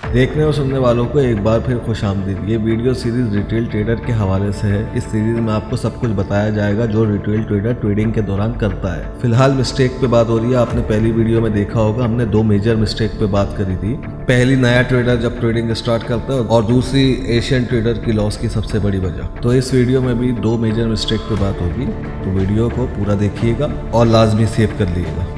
देखने और सुनने वालों को एक बार फिर खुश आमदीद। ये वीडियो सीरीज रिटेल ट्रेडर के हवाले से है। इस सीरीज में आपको सब कुछ बताया जाएगा जो रिटेल ट्रेडर ट्रेडिंग के दौरान करता है। फिलहाल मिस्टेक पे बात हो रही है। आपने पहली वीडियो में देखा होगा, हमने 2 मेजर मिस्टेक पे बात करी थी। पहली, नया ट्रेडर जब ट्रेडिंग स्टार्ट करता है, और दूसरी एशियन ट्रेडर की लॉस की सबसे बड़ी वजह। तो इस वीडियो में भी 2 मेजर मिस्टेक पे बात होगी, तो वीडियो को पूरा देखिएगा और लाजमी सेव कर लीजिएगा।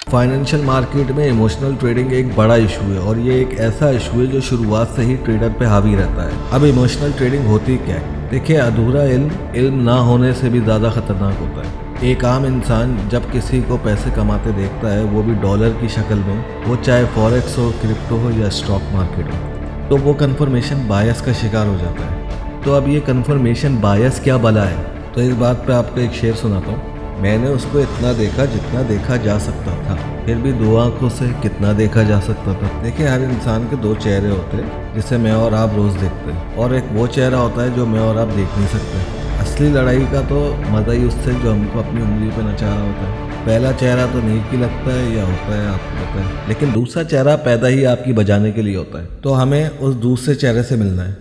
फाइनेंशियल मार्केट में इमोशनल ट्रेडिंग एक बड़ा इशू है, और ये एक ऐसा इशू है जो शुरुआत से ही ट्रेडर पे हावी रहता है। अब इमोशनल ट्रेडिंग होती क्या है? देखिए, अधूरा इल्म ना होने से भी ज़्यादा खतरनाक होता है। एक आम इंसान जब किसी को पैसे कमाते देखता है, वो भी डॉलर की शक्ल में, वो चाहे फॉरेक्स हो, क्रिप्टो हो या स्टॉक मार्केट हो, तो वो कन्फर्मेशन बायस का शिकार हो जाता है। तो अब ये कन्फर्मेशन बायस क्या बला है? तो इस बात पे आपको एक शेर सुनाता हूँ। मैंने उसको इतना देखा जितना देखा जा सकता था, फिर भी 2 आंखों से कितना देखा जा सकता था। देखिए, हर इंसान के 2 चेहरे होते हैं जिसे मैं और आप रोज़ देखते हैं, और एक वो चेहरा होता है जो मैं और आप देख नहीं सकते। असली लड़ाई का तो मज़ा ही उससे जो हमको अपनी उंगली पे नचा रहा होता है। पहला चेहरा तो नेकी लगता है या होता है आपको पता है, लेकिन दूसरा चेहरा पैदा ही आपकी बजाने के लिए होता है। तो हमें उस दूसरे चेहरे से मिलना है।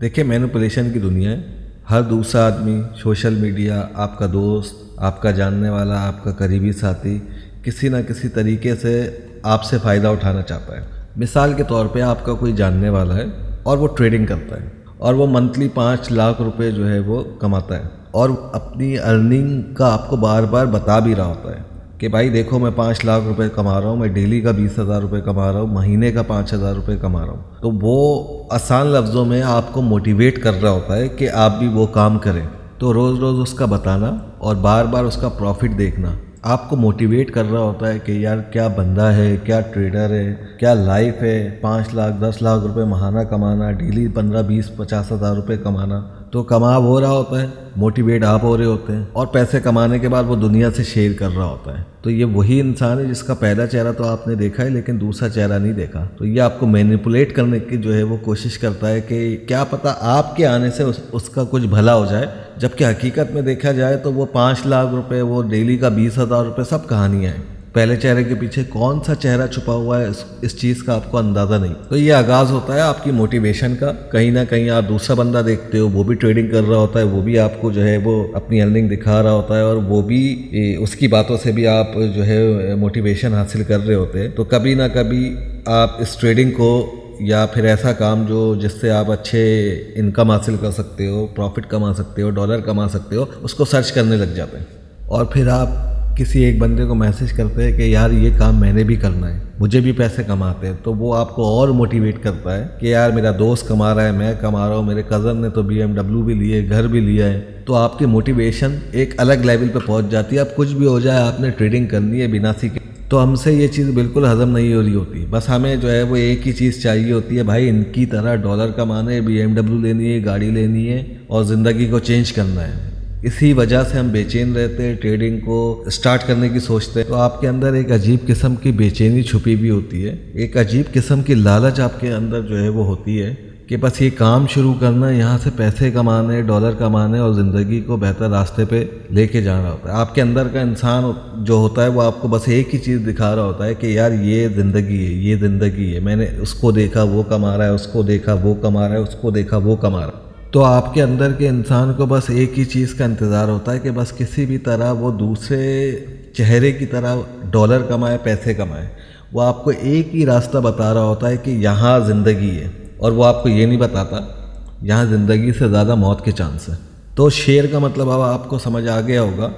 देखिए, मैनिपुलेशन की दुनिया है। हर दूसरा आदमी, सोशल मीडिया, आपका दोस्त, आपका जानने वाला, आपका करीबी साथी किसी न किसी तरीके से आपसे फ़ायदा उठाना चाहता है। मिसाल के तौर पे आपका कोई जानने वाला है और वो ट्रेडिंग करता है, और वो मंथली 5 लाख रुपए जो है वो कमाता है, और अपनी अर्निंग का आपको बार बार बता भी रहा होता है कि भाई देखो, मैं 5 लाख रुपए कमा रहा हूँ, मैं डेली का 20,000 रुपये कमा रहा हूँ, महीने का 5,000 रुपये कमा रहा हूँ। तो वो आसान लफ्ज़ों में आपको मोटिवेट कर रहा होता है कि आप भी वो काम करें। तो रोज़ रोज़ उसका बताना और बार बार उसका प्रॉफिट देखना आपको मोटिवेट कर रहा होता है कि यार क्या बंदा है, क्या ट्रेडर है, क्या लाइफ है। 5 लाख 10 लाख रुपए महाना कमाना, डेली 15 20 50 हज़ार रुपये कमाना। तो कमा हो रहा होता है, मोटिवेट आप हो रहे होते हैं, और पैसे कमाने के बाद वो दुनिया से शेयर कर रहा होता है। तो ये वही इंसान है जिसका पहला चेहरा तो आपने देखा है, लेकिन दूसरा चेहरा नहीं देखा। तो ये आपको मैनिपुलेट करने की जो है वो कोशिश करता है कि क्या पता आपके आने से उसका कुछ भला हो जाए, जबकि हकीकत में देखा जाए तो वो 5 लाख रुपए, वो डेली का 20,000 रुपये सब कहानियाँ हैं। पहले चेहरे के पीछे कौन सा चेहरा छुपा हुआ है, इस चीज़ का आपको अंदाज़ा नहीं। तो ये आगाज़ होता है आपकी मोटिवेशन का। कहीं ना कहीं आप दूसरा बंदा देखते हो, वो भी ट्रेडिंग कर रहा होता है, वो भी आपको जो है वो अपनी अर्निंग दिखा रहा होता है, और वो भी उसकी बातों से भी आप जो है मोटिवेशन हासिल कर रहे होते हैं। तो कभी ना कभी आप इस ट्रेडिंग को, या फिर ऐसा काम जो जिससे आप अच्छे इनकम हासिल कर सकते हो, प्रॉफिट कमा सकते हो, डॉलर कमा सकते हो, उसको सर्च करने लग जाते हैं। और फिर आप किसी एक बंदे को मैसेज करते हैं कि यार ये काम मैंने भी करना है, मुझे भी पैसे कमाते हैं। तो वो आपको और मोटिवेट करता है कि यार मेरा दोस्त कमा रहा है, मैं कमा रहा हूँ, मेरे कज़न ने तो BMW भी लिए, घर भी लिया है। तो आपकी मोटिवेशन एक अलग लेवल पे पहुँच जाती है। अब कुछ भी हो जाए, आपने ट्रेडिंग करनी है बिना सीखे। तो हमसे ये चीज़ बिल्कुल हज़म नहीं हो रही होती। बस हमें जो है वो एक ही चीज़ चाहिए होती है, भाई इनकी तरह डॉलर कमाने, BMW लेनी है, गाड़ी लेनी है, और ज़िंदगी को चेंज करना है। इसी वजह से हम बेचैन रहते हैं, ट्रेडिंग को स्टार्ट करने की सोचते हैं। तो आपके अंदर एक अजीब किस्म की बेचैनी छुपी भी होती है, एक अजीब किस्म की लालच आपके अंदर जो है वो होती है कि बस ये काम शुरू करना, यहाँ से पैसे कमाने, डॉलर कमाने, और ज़िंदगी को बेहतर रास्ते पे लेके जाना होता है। आपके अंदर का इंसान जो होता है वो आपको बस एक ही चीज़ दिखा रहा होता है कि यार ये ज़िंदगी है, ये ज़िंदगी है, मैंने उसको देखा वो कमा रहा है, उसको देखा वो कमा रहा है, उसको देखा वो कमा रहा है। तो आपके अंदर के इंसान को बस एक ही चीज़ का इंतज़ार होता है कि बस किसी भी तरह वो दूसरे चेहरे की तरह डॉलर कमाए, पैसे कमाए। वो आपको एक ही रास्ता बता रहा होता है कि यहाँ ज़िंदगी है, और वो आपको ये नहीं बताता यहाँ ज़िंदगी से ज़्यादा मौत के चांस है। तो शेर का मतलब अब आपको समझ आ गया होगा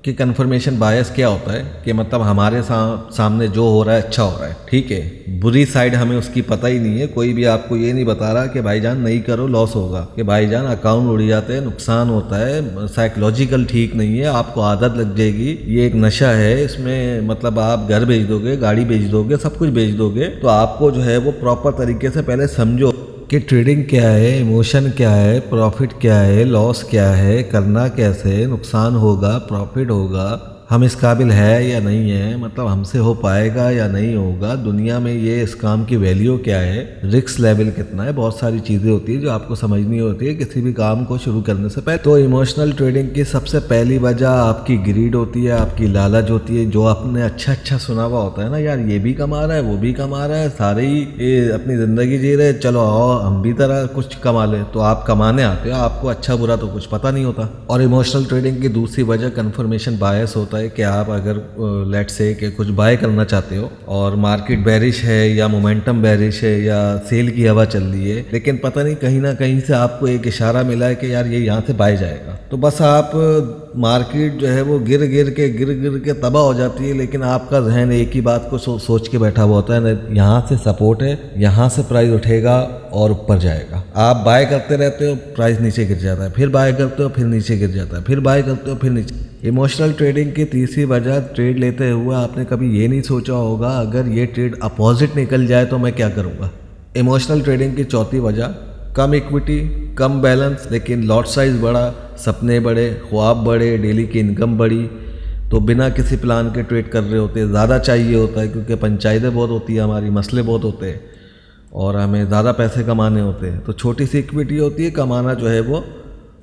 कि कन्फर्मेशन बायस क्या होता है कि मतलब हमारे सामने जो हो रहा है अच्छा हो रहा है, ठीक है, बुरी साइड हमें उसकी पता ही नहीं है। कोई भी आपको ये नहीं बता रहा कि भाईजान नहीं करो लॉस होगा, कि भाईजान अकाउंट उड़ जाते हैं, नुकसान होता है, साइकोलॉजिकल ठीक नहीं है, आपको आदत लग जाएगी, ये एक नशा है, इसमें मतलब आप घर बेच दोगे, गाड़ी बेच दोगे, सब कुछ बेच दोगे। तो आपको जो है वो प्रॉपर तरीके से पहले समझो कि ट्रेडिंग क्या है, इमोशन क्या है, प्रॉफिट क्या है, लॉस क्या है, करना कैसे, नुकसान होगा, प्रॉफिट होगा, हम इस काबिल है या नहीं है, मतलब हमसे हो पाएगा या नहीं होगा, दुनिया में ये इस काम की वैल्यू क्या है, रिस्क लेवल कितना है, बहुत सारी चीज़ें होती है जो आपको समझनी होती है किसी भी काम को शुरू करने से पहले। तो इमोशनल ट्रेडिंग की सबसे पहली वजह आपकी ग्रीड होती है, आपकी लालच होती है। जो आपने अच्छा सुना हुआ होता है ना, यार ये भी कमा रहा है, वो भी कमा रहा है, सारे ही अपनी ज़िंदगी जी रहे, चलो आओ हम भी तरह कुछ कमा ले। तो आप कमाने आते हो, आपको अच्छा बुरा तो कुछ पता नहीं होता। और इमोशनल ट्रेडिंग की दूसरी वजह कन्फर्मेशन बायस होता है कि आप अगर लेट्स से कि कुछ बाय करना चाहते हो और मार्केट बेरिश है या मोमेंटम बेरिश है या सेल की हवा चल रही है, लेकिन पता नहीं कहीं ना कहीं से आपको एक इशारा मिला है कि यार ये यहाँ से बाय जाएगा, तो बस आप मार्केट जो है वो गिर गिर के तबाह हो जाती है। लेकिन आपका जहन एक ही बात को सोच के बैठा हुआ होता है ना, यहाँ से सपोर्ट है, यहाँ से प्राइस उठेगा और ऊपर जाएगा। आप बाय करते रहते हो, प्राइस नीचे गिर जाता है, फिर बाय करते हो, फिर नीचे गिर जाता है, फिर बाय करते हो, फिर नीचे। इमोशनल ट्रेडिंग की तीसरी वजह, ट्रेड लेते हुए आपने कभी ये नहीं सोचा होगा अगर ये ट्रेड अपोजिट निकल जाए तो मैं क्या करूँगा। इमोशनल ट्रेडिंग की चौथी वजह, कम इक्विटी, कम बैलेंस, लेकिन लॉट साइज़ बड़ा, सपने बड़े, ख्वाब बड़े, डेली की इनकम बड़ी। तो बिना किसी प्लान के ट्रेड कर रहे होते हैं, ज़्यादा चाहिए होता है क्योंकि पंचायतें बहुत होती है, हमारी मसले बहुत होते हैं और हमें ज़्यादा पैसे कमाने होते हैं। तो छोटी सी इक्विटी होती है, कमाना जो है वो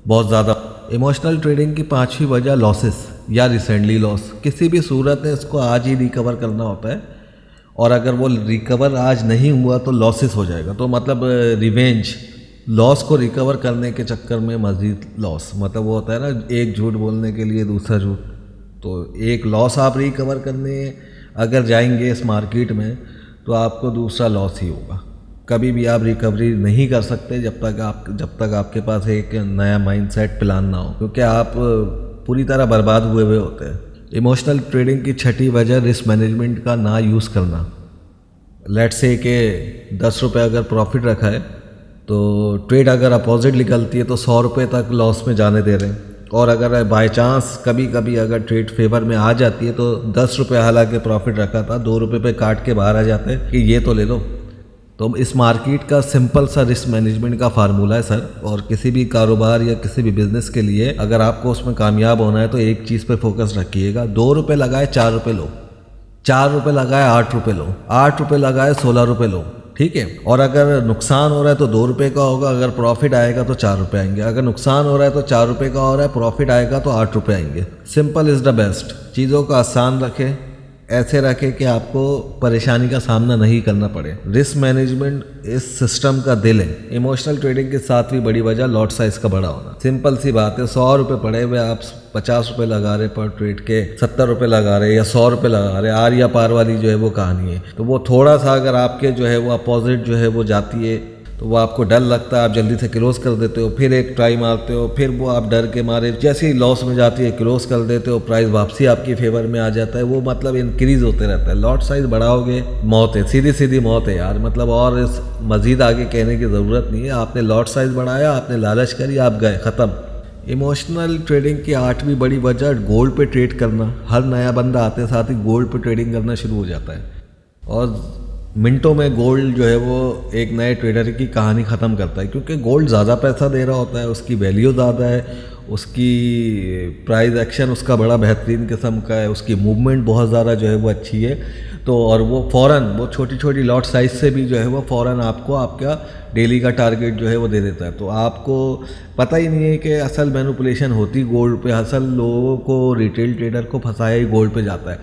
बहुत ज़्यादा। इमोशनल ट्रेडिंग की पांचवी वजह, लॉसेस या रिसेंटली लॉस। किसी भी सूरत में इसको आज ही रिकवर करना होता है और अगर वो रिकवर आज नहीं हुआ तो लॉसेस हो जाएगा। तो मतलब रिवेंज, लॉस को रिकवर करने के चक्कर में मज़ीद लॉस, मतलब वो होता है ना, एक झूठ बोलने के लिए दूसरा झूठ। तो एक लॉस आप रिकवर करने अगर जाएंगे इस मार्केट में तो आपको दूसरा लॉस ही होगा। कभी भी आप रिकवरी नहीं कर सकते जब तक आपके पास एक नया माइंडसेट प्लान ना हो, क्योंकि आप पूरी तरह बर्बाद हुए होते हैं। इमोशनल ट्रेडिंग की छठी वजह, रिस्क मैनेजमेंट का ना यूज़ करना। लेट्स से कि 10 रुपये अगर प्रॉफिट रखा है तो ट्रेड अगर अपोजिट निकलती है तो 100 रुपये तक लॉस में जाने दे रहे हैं। और अगर बाय चांस कभी कभी अगर ट्रेड फेवर में आ जाती है तो 10 रुपये हालांकि प्रॉफिट रखा था, 2 रुपये पे काट के बाहर आ जाते हैं कि ये तो ले लो। तो इस मार्केट का सिंपल सा रिस्क मैनेजमेंट का फार्मूला है सर। और किसी भी कारोबार या किसी भी बिजनेस के लिए अगर आपको उसमें कामयाब होना है तो एक चीज़ पे फोकस रखिएगा। 2 रुपये लगाए 4 रुपये लो, 4 रुपये लगाए 8 रुपये लो, 8 रुपये लगाए 16 रुपये लो, ठीक है। और अगर नुकसान हो रहा है तो 2 रुपये का होगा, अगर प्रॉफिट आएगा तो 4 रुपये आएंगे। अगर नुकसान हो रहा है तो 4 रुपये का हो रहा है, प्रॉफिट आएगा तो 8 रुपये आएंगे। Simple is the best. चीज़ों को आसान रखें, ऐसे रखें कि आपको परेशानी का सामना नहीं करना पड़े। रिस्क मैनेजमेंट इस सिस्टम का दिल है। इमोशनल ट्रेडिंग की सातवीं बड़ी वजह, लॉट साइज का बड़ा होना। सिंपल सी बात है, 100 रुपये पड़े हुए आप 50 रुपये लगा रहे पर ट्रेड के, 70 रुपये लगा रहे या 100 रुपये लगा रहे, आर या पार वाली जो है वो कहानी है। तो वो थोड़ा सा अगर आपके जो है वो अपोजिट जो है वो जाती है तो वो आपको डर लगता है, आप जल्दी से क्लोज कर देते हो, फिर एक ट्राई मारते हो, फिर वो आप डर के मारे जैसे ही लॉस में जाती है क्लोज कर देते हो, प्राइस वापसी आपकी फेवर में आ जाता है। वो मतलब इंक्रीज होते रहता है। लॉट साइज बढ़ाओगे मौत है, सीधी सीधी मौत है यार। मतलब और इस मज़ीद आगे कहने की ज़रूरत नहीं है। आपने लॉट साइज बढ़ाया, आपने लालच करी, आप गए, ख़त्म। इमोशनल ट्रेडिंग की आठवीं बड़ी वजह, गोल्ड पे ट्रेड करना। हर नया बंदा आते साथ ही गोल्ड पे ट्रेडिंग करना शुरू हो जाता है और मिनटों में गोल्ड जो है वो एक नए ट्रेडर की कहानी ख़त्म करता है, क्योंकि गोल्ड ज़्यादा पैसा दे रहा होता है, उसकी वैल्यू ज़्यादा है, उसकी प्राइस एक्शन उसका बड़ा बेहतरीन किस्म का है, उसकी मूवमेंट बहुत ज़्यादा जो है वो अच्छी है। तो और वो फ़ौरन वो छोटी छोटी लॉट साइज से भी जो है वो फ़ौरन आपको आपका डेली का टारगेट जो है वो दे देता है। तो आपको पता ही नहीं है कि असल मैनिपुलेशन होती गोल्ड पे, असल लोगों को, रिटेल ट्रेडर को फंसाया ही गोल्ड पे जाता है।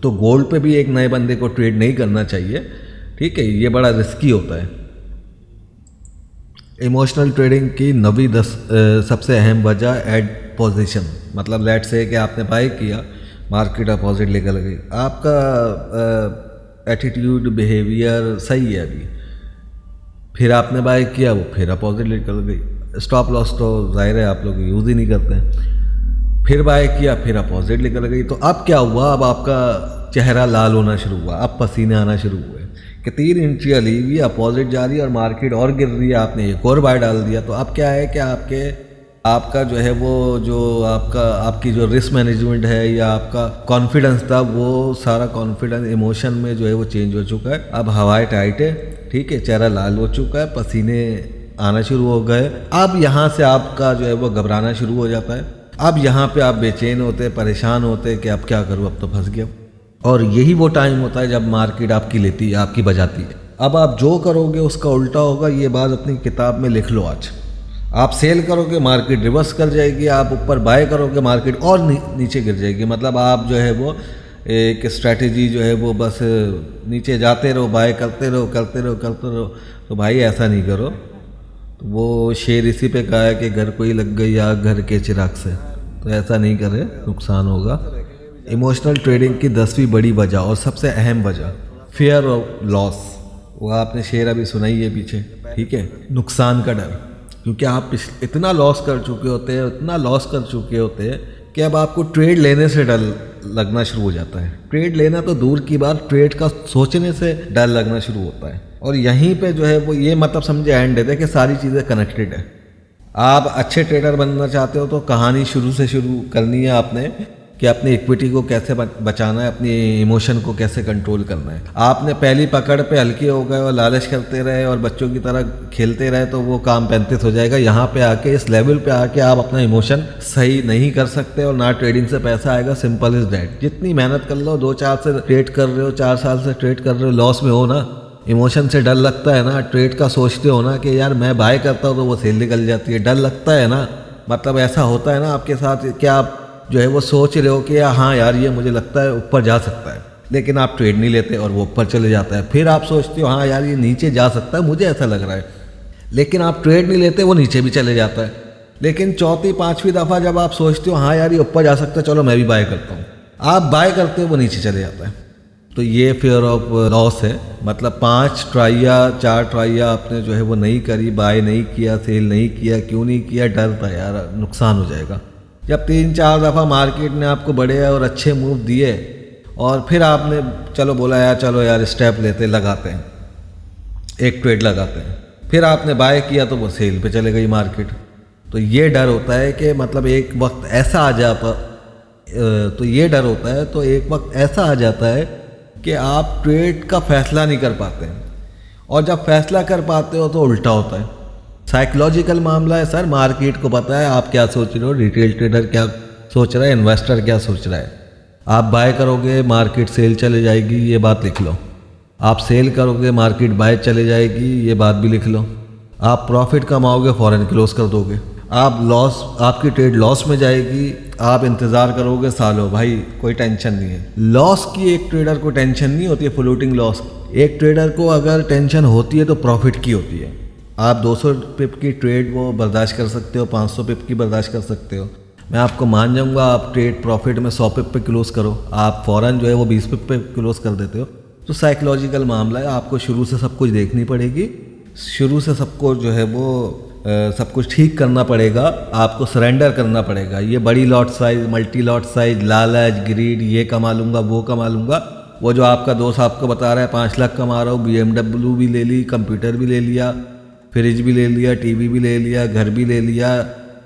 तो गोल्ड पे भी एक नए बंदे को ट्रेड नहीं करना चाहिए, ठीक है, ये बड़ा रिस्की होता है। इमोशनल ट्रेडिंग की नवी सबसे अहम वजह, एड पोजीशन। मतलब लेट से कि आपने बाय किया, मार्केट अपोजिट निकल गई, आपका एटीट्यूड बिहेवियर सही है अभी, फिर आपने बाय किया, वो फिर अपोजिट निकल गई। स्टॉप लॉस तो जाहिर है आप लोग यूज़ ही नहीं करते हैं। फिर बाय किया, फिर अपोजिट निकल गई। तो अब क्या हुआ, अब आपका चेहरा लाल होना शुरू हुआ, अब पसीने आना शुरू हुए कि 3 इंची अली हुई, अपोजिट जा रही है और मार्केट और गिर रही है, आपने एक और बाय डाल दिया। तो अब क्या है कि आपका जो है वो जो आपकी जो रिस्क मैनेजमेंट है या आपका कॉन्फिडेंस था, वो सारा कॉन्फिडेंस इमोशन में जो है वो चेंज हो चुका है। अब हवाएं टाइट है, ठीक है, चेहरा लाल हो चुका है, पसीने आना शुरू हो गए। अब यहाँ से आपका जो है वो घबराना शुरू हो जाता है। अब यहाँ पे आप बेचैन होते, परेशान होते कि अब क्या करूँ, अब तो फंस गया। और यही वो टाइम होता है जब मार्केट आपकी लेती है, आपकी बजाती है। अब आप जो करोगे उसका उल्टा होगा, ये बात अपनी किताब में लिख लो आज। आप सेल करोगे, मार्केट रिवर्स कर जाएगी, आप ऊपर बाय करोगे, मार्केट और नीचे गिर जाएगी। मतलब आप जो है वो एक स्ट्रैटेजी जो है वो बस नीचे जाते रहो, बाय करते रहो करते रहो करते रहो। तो भाई ऐसा नहीं करो। तो वो शेर इसी पे कहा है कि घर कोई लग गई आग घर के चिराग से, तो ऐसा नहीं करे, नुकसान होगा। इमोशनल ट्रेडिंग की 10वीं बड़ी वजह और सबसे अहम वजह फियर ऑफ लॉस। वो आपने शेर अभी सुना ही है पीछे, ठीक है, नुकसान का डर। क्योंकि आप इतना लॉस कर चुके होते हैं, इतना लॉस कर चुके होते हैं कि अब आपको ट्रेड लेने से डर लगना शुरू हो जाता है। ट्रेड लेना तो दूर की बात, ट्रेड का सोचने से डर लगना शुरू होता है। और यहीं पे जो है वो ये मतलब समझे एंड है कि सारी चीज़ें कनेक्टेड है। आप अच्छे ट्रेडर बनना चाहते हो तो कहानी शुरू से शुरू करनी है आपने कि अपनी इक्विटी को कैसे बचाना है, अपनी इमोशन को कैसे कंट्रोल करना है। आपने पहली पकड़ पे हल्के हो गए और लालच करते रहे और बच्चों की तरह खेलते रहे तो वो काम 35 हो जाएगा। यहाँ पे आके इस लेवल पे आके आप अपना इमोशन सही नहीं कर सकते और ना ट्रेडिंग से पैसा आएगा। Simple is that. जितनी मेहनत कर लो, 2-4 से ट्रेड कर रहे हो, 4 साल से ट्रेड कर रहे हो, लॉस में हो ना, इमोशन से डर लगता है ना, ट्रेड का सोचते हो ना कि यार मैं बाय करता हूँ तो वो सेल निकल जाती है, डर लगता है ना। मतलब ऐसा होता है ना आपके साथ, क्या आप जो है वो सोच रहे हो कि हाँ यार ये मुझे लगता है ऊपर जा सकता है, लेकिन आप ट्रेड नहीं लेते और वो ऊपर चले जाता है। फिर आप सोचते हो हाँ यार ये नीचे जा सकता है, मुझे ऐसा लग रहा है, लेकिन आप ट्रेड नहीं लेते, वो नीचे भी चले जाता है। लेकिन चौथी 5वीं दफ़ा जब आप सोचते हो हाँ यार ये ऊपर जा सकता है, चलो मैं भी बाय करता हूँ, आप बाय करते हो, वो नीचे चले जाता है। तो ये फियर ऑफ लॉस है। मतलब 5 ट्राई या 4 ट्राई आपने जो है वो नहीं करी, बाय नहीं किया, सेल नहीं किया। क्यों नहीं किया? डर था यार नुकसान हो जाएगा। जब 3-4 दफ़ा मार्केट ने आपको बड़े और अच्छे मूव दिए और फिर आपने चलो बोला यार चलो यार स्टेप लेते, लगाते हैं, एक ट्रेड लगाते हैं, फिर आपने बाय किया तो वो सेल पे चले गई मार्केट। तो ये डर होता है कि मतलब एक वक्त ऐसा आ जाता, तो ये डर होता है तो एक वक्त ऐसा आ जाता है कि आप ट्रेड का फैसला नहीं कर पाते हैं, और जब फैसला कर पाते हो तो उल्टा होता है। साइकोलॉजिकल मामला है सर। मार्केट को पता है आप क्या सोच रहे हो, रिटेल ट्रेडर क्या सोच रहा है, इन्वेस्टर क्या सोच रहा है। आप बाय करोगे मार्केट सेल चले जाएगी, ये बात लिख लो। आप सेल करोगे मार्केट बाय चले जाएगी, ये बात भी लिख लो। आप प्रॉफिट कमाओगे फौरन क्लोज कर दोगे। आप लॉस, आपकी ट्रेड लॉस में जाएगी, आप इंतज़ार करोगे सालों, भाई कोई टेंशन नहीं है। लॉस की एक ट्रेडर को टेंशन नहीं होती है, फ्लोटिंग लॉस। एक ट्रेडर को अगर टेंशन होती है तो प्रॉफिट की होती है। आप 200 पिप की ट्रेड वो बर्दाश्त कर सकते हो, 500 पिप की बर्दाश्त कर सकते हो। मैं आपको मान जाऊंगा आप ट्रेड प्रॉफिट में 100 पिप पे क्लोज करो, आप फ़ौरन जो है वो 20 पिप पे क्लोज कर देते हो। तो साइकोलॉजिकल मामला है, आपको शुरू से सब कुछ देखनी पड़ेगी, शुरू से सबको जो है वो सब कुछ ठीक करना पड़ेगा, आपको सरेंडर करना पड़ेगा। ये बड़ी lot size, multi lot size, लालच, ग्रीड, ये कमा लूँगा वो कमा लूँगा, वो जो आपका दोस्त आपको बता रहा है 5 लाख कमा रहा हूँ, BMW भी ले ली, कंप्यूटर भी ले लिया, फ्रिज भी ले लिया, टीवी भी ले लिया, घर भी ले लिया,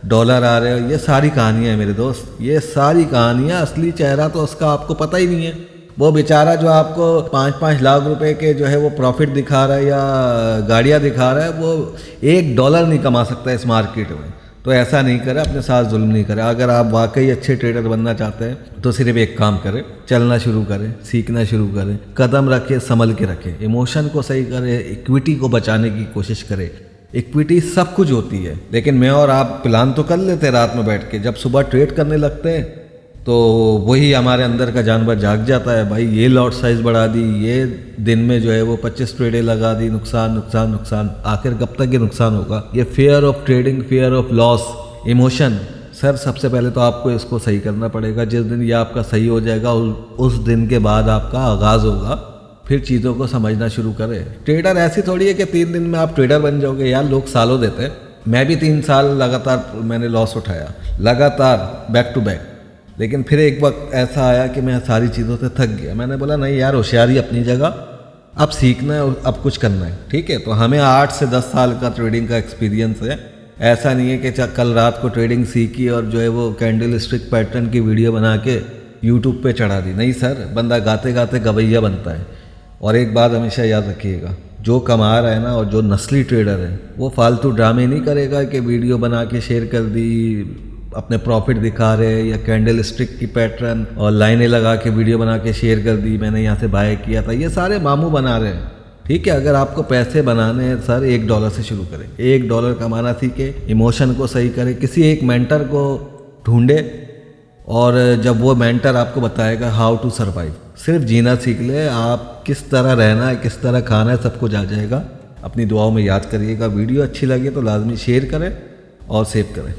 डॉलर आ रहे हो, ये सारी कहानियाँ हैं मेरे दोस्त, ये सारी कहानियाँ। असली चेहरा तो उसका आपको पता ही नहीं है। वो बेचारा जो आपको 5-5 लाख रुपए के जो है वो प्रॉफिट दिखा रहा है या गाड़ियाँ दिखा रहा है, वो $1 नहीं कमा सकता इस मार्केट में। तो ऐसा नहीं करे, अपने साथ जुल्म नहीं करे। अगर आप वाकई अच्छे ट्रेडर बनना चाहते हैं तो सिर्फ एक काम करें, चलना शुरू करें, सीखना शुरू करें, कदम रखें, संभल के रखें, इमोशन को सही करें, इक्विटी को बचाने की कोशिश करें। इक्विटी सब कुछ होती है, लेकिन मैं और आप प्लान तो कर लेते रात में बैठ के, जब सुबह ट्रेड करने लगते हैं तो वही हमारे अंदर का जानवर जाग जाता है, भाई ये लॉट साइज बढ़ा दी, ये दिन में जो है वो 25 ट्रेडें लगा दी, नुकसान नुकसान नुकसान। आखिर कब तक ये नुकसान होगा? ये fear of trading, fear of loss, emotion. Sir सबसे पहले तो आपको इसको सही करना पड़ेगा। जिस दिन ये आपका सही हो जाएगा उस दिन के बाद आपका आगाज़ होगा, फिर चीज़ों को समझना शुरू करें। ट्रेडर ऐसी थोड़ी है कि 3 दिन में आप ट्रेडर बन जाओगे यार, लोग सालों देते हैं। मैं भी 3 साल लगातार मैंने लॉस उठाया, लगातार बैक टू बैक। लेकिन फिर एक वक्त ऐसा आया कि मैं सारी चीज़ों से थक गया। मैंने बोला नहीं यार, होशियारी अपनी जगह, अब सीखना है और अब कुछ करना है, ठीक है। तो हमें 8 से 10 साल का ट्रेडिंग का एक्सपीरियंस है। ऐसा नहीं है कि कल रात को ट्रेडिंग सीखी और जो है वो कैंडल स्टिक पैटर्न की वीडियो बना के यूट्यूब पे चढ़ा दी। नहीं सर, बंदा गाते गाते गवैया बनता है। और एक बात हमेशा याद रखिएगा, जो कमा रहा है ना और जो नस्ली ट्रेडर है वो फालतू ड्रामे नहीं करेगा कि वीडियो बना के शेयर कर दी, अपने प्रॉफिट दिखा रहे, या कैंडल स्टिक की पैटर्न और लाइनें लगा के वीडियो बना के शेयर कर दी, मैंने यहाँ से बाय किया था। ये सारे मामू बना रहे हैं, ठीक है। अगर आपको पैसे बनाने हैं सर, $1 से शुरू करें। $1 कमाना सीखे, इमोशन को सही करें, किसी एक मेंटर को ढूंढे और जब वो मेंटर आपको बताएगा हाउ टू सर्वाइव, सिर्फ जीना सीख ले। आप किस तरह रहना है, किस तरह खाना है, सब कुछ आ जाएगा। अपनी दुआओं में याद करिएगा। वीडियो अच्छी लगे तो लाजमी शेयर करें और सेव करें।